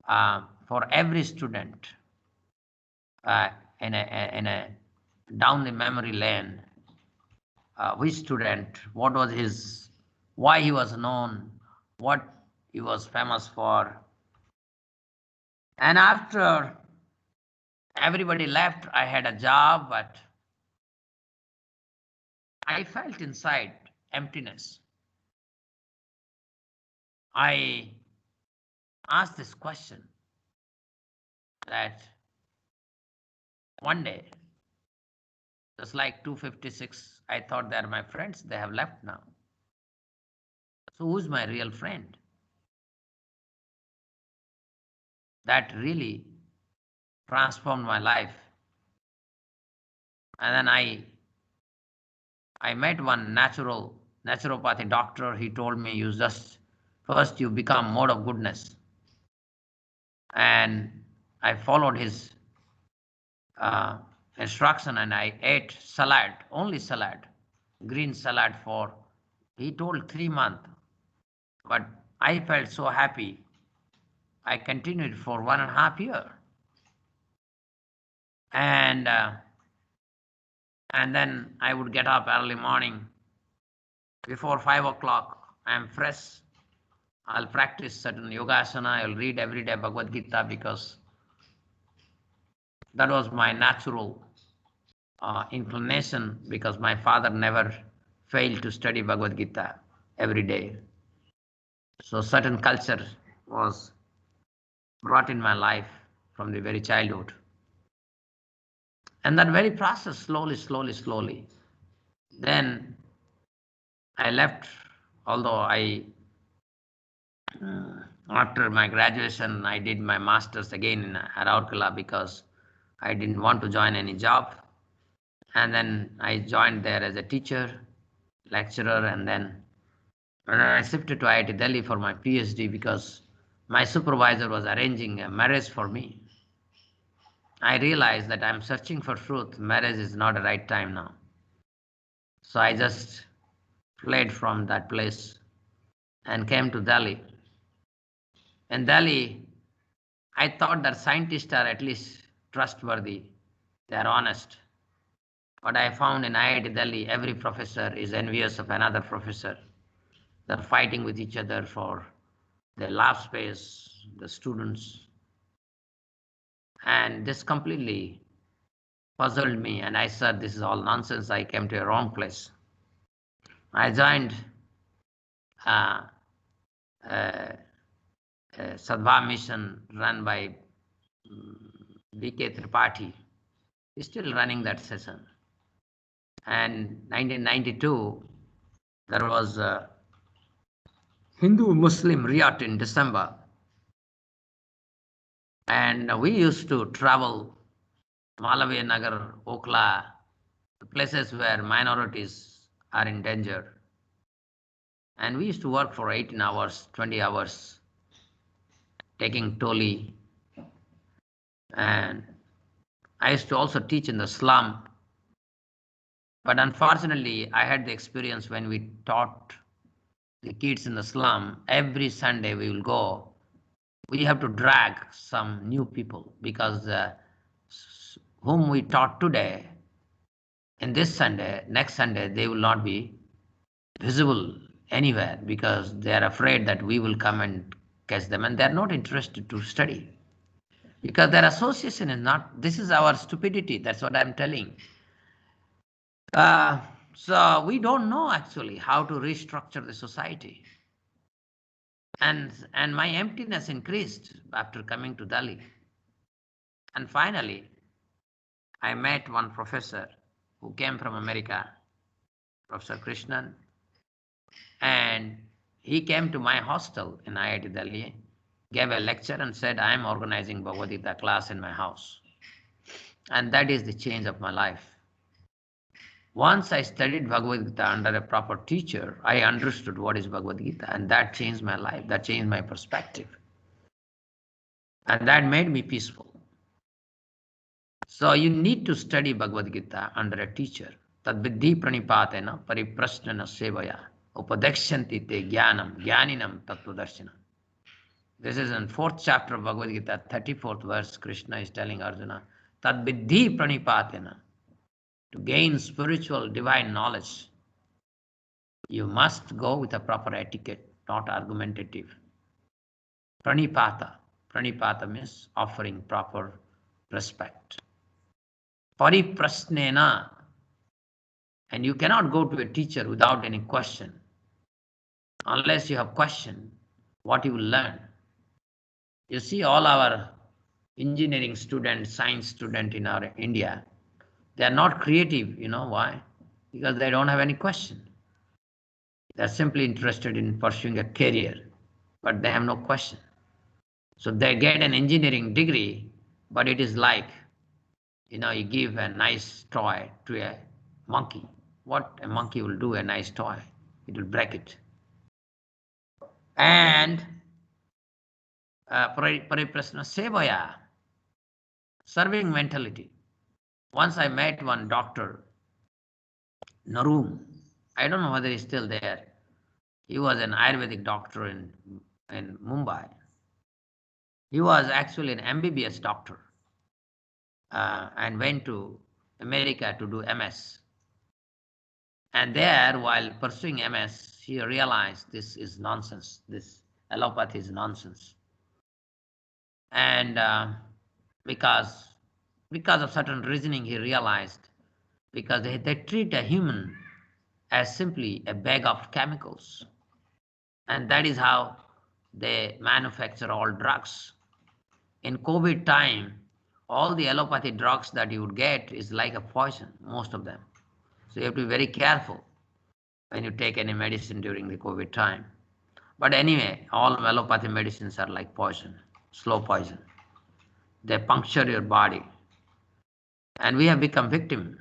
for every student in a down the memory lane, which student, what was his, why he was known, what he was famous for. And after everybody left, I had a job, but I felt inside emptiness. I asked this question that one day, just like 256, I thought they're my friends, they have left now. So who's my real friend? That really transformed my life. And then I met one naturopathy doctor. He told me, you just first you become mode of goodness. And I followed his instruction and I ate salad, only salad, green salad for, he told 3 months. But I felt so happy. I continued for 1.5 years. And then I would get up early morning. Before 5 o'clock, I am fresh. I'll practice certain yogasana. I'll read every day Bhagavad-Gita because that was my natural inclination, because my father never failed to study Bhagavad-Gita every day. So certain culture was brought in my life from the very childhood. And that very process, slowly. Then I left, although after my graduation, I did my master's again in Araukala because I didn't want to join any job. And then I joined there as a teacher, lecturer, and then I shifted to IIT Delhi for my PhD because my supervisor was arranging a marriage for me. I realized that I'm searching for truth. Marriage is not the right time now. So I just fled from that place and came to Delhi. In Delhi, I thought that scientists are at least trustworthy. They are honest. But I found in IIT Delhi, every professor is envious of another professor. They're fighting with each other for the lab space, the students. And this completely puzzled me. And I said, this is all nonsense. I came to a wrong place. I joined Sadhva mission run by B.K. Tripathi. He's still running that session. And 1992, there was a Hindu-Muslim riot in December. And we used to travel Malaviya Nagar, Okla, places where minorities are in danger. And we used to work for 18 hours, 20 hours, taking toli. And I used to also teach in the slum. But unfortunately, I had the experience when we taught the kids in the slum, every Sunday we will go. We have to drag some new people because whom we taught today, in this Sunday, next Sunday, they will not be visible anywhere because they are afraid that we will come and catch them, and they are not interested to study because their association is not, this is our stupidity, that's what I'm telling. So we don't know actually how to restructure the society. And my emptiness increased after coming to Delhi. And finally, I met one professor who came from America, Professor Krishnan, and he came to my hostel in IIT Delhi, gave a lecture and said, I am organizing Bhagavad-Gita class in my house. And that is the change of my life. Once I studied Bhagavad-Gita under a proper teacher, I understood what is Bhagavad-Gita, and that changed my life, that changed my perspective. And that made me peaceful. So you need to study Bhagavad-Gita under a teacher. Tad viddhi pranipatena pariprasnana sevaya upadekshanti te jnanam jnaninam tattvadarshana. This is in 4th chapter of Bhagavad-Gita, 34th verse. Krishna is telling Arjuna, Tad viddhi pranipatena, to gain spiritual divine knowledge, You must go with a proper etiquette, not argumentative. Pranipata. Pranipata means offering proper respect. Pariprasnena. And you cannot go to a teacher without any question. Unless you have question, what you will learn. You see all our engineering students, science students in our India, they are not creative. You know why? Because they don't have any question. They are simply interested in pursuing a career, but they have no question. So they get an engineering degree, but it is like, you give a nice toy to a monkey. What a monkey will do, a nice toy, it will break it. And pariprasna sevaya, serving mentality. Once I met one doctor, Naroom. I don't know whether he's still there. He was an Ayurvedic doctor in Mumbai. He was actually an MBBS doctor and went to America to do MS. And there, while pursuing MS, he realized this is nonsense. This allopathy is nonsense. And because of certain reasoning, he realized, because they treat a human as simply a bag of chemicals. And that is how they manufacture all drugs. In COVID time, all the allopathy drugs that you would get is like a poison, most of them. So you have to be very careful when you take any medicine during the COVID time. But anyway, all allopathy medicines are like poison, slow poison. They puncture your body. And we have become victim.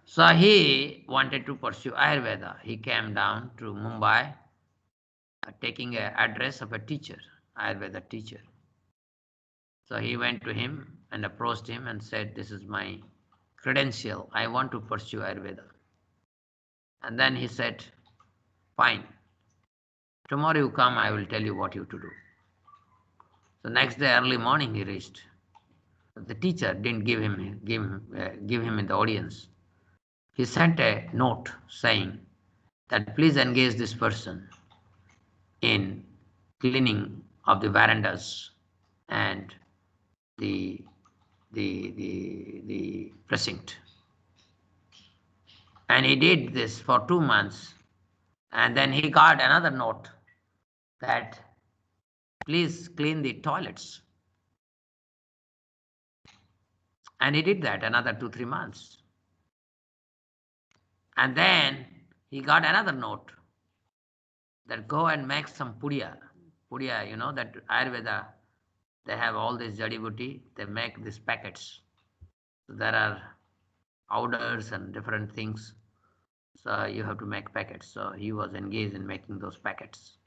So he wanted to pursue Ayurveda. He came down to Mumbai, taking an address of a teacher, Ayurveda teacher. So he went to him and approached him and said, this is my credential. I want to pursue Ayurveda. And then he said, fine. Tomorrow you come, I will tell you what you to do. So next day early morning he reached. The teacher didn't give him in the audience. He sent a note saying that please engage this person in cleaning of the verandas and the precinct. And he did this for 2 months. And then he got another note that please clean the toilets. And he did that another 2-3 months. And then he got another note that go and make some pudiya. Pudiya, that Ayurveda, they have all this jadibooty, they make these packets. So there are powders and different things. So you have to make packets. So he was engaged in making those packets.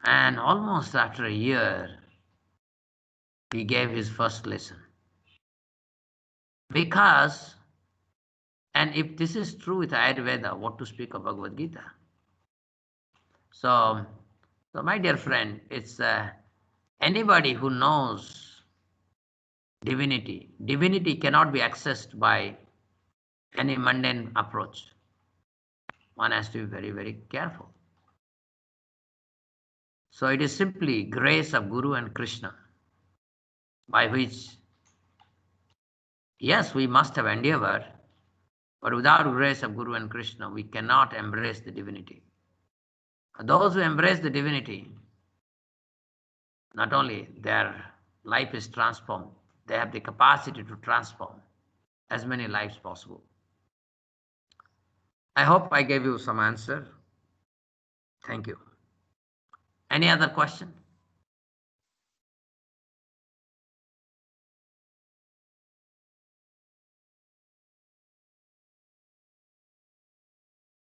And almost after a year, he gave his first lesson. Because, and if this is true with Ayurveda, what to speak of Bhagavad-Gita? So my dear friend, it's anybody who knows divinity. Divinity cannot be accessed by any mundane approach. One has to be very, very careful. So it is simply grace of Guru and Krishna, by which, yes, we must have endeavored, but without grace of Guru and Krishna, we cannot embrace the divinity. Those who embrace the divinity, not only their life is transformed, they have the capacity to transform as many lives possible. I hope I gave you some answer. Thank you. Any other question?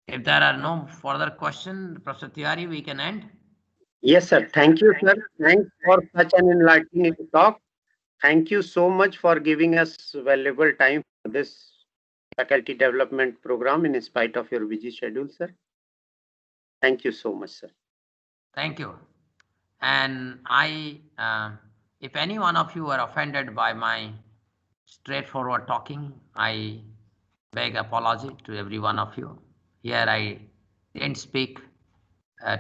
If there are no further questions, Professor Tiwari, we can end.
Yes, sir. Thank you, sir. Thanks for such an enlightening talk. Thank you so much for giving us valuable time for this faculty development program in spite of your busy schedule, sir. Thank you so much, sir.
Thank you. And if any one of you are offended by my straightforward talking, I beg apology to every one of you. Here I didn't speak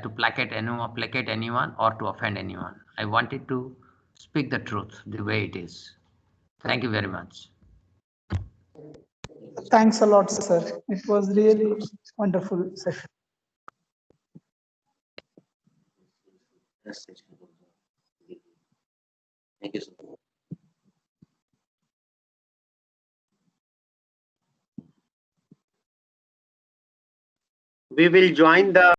to placate anyone or to offend anyone. I wanted to speak the truth the way it is. Thank you very much.
Thanks a lot, sir. It was really wonderful session.
Thank you, sir. We will join the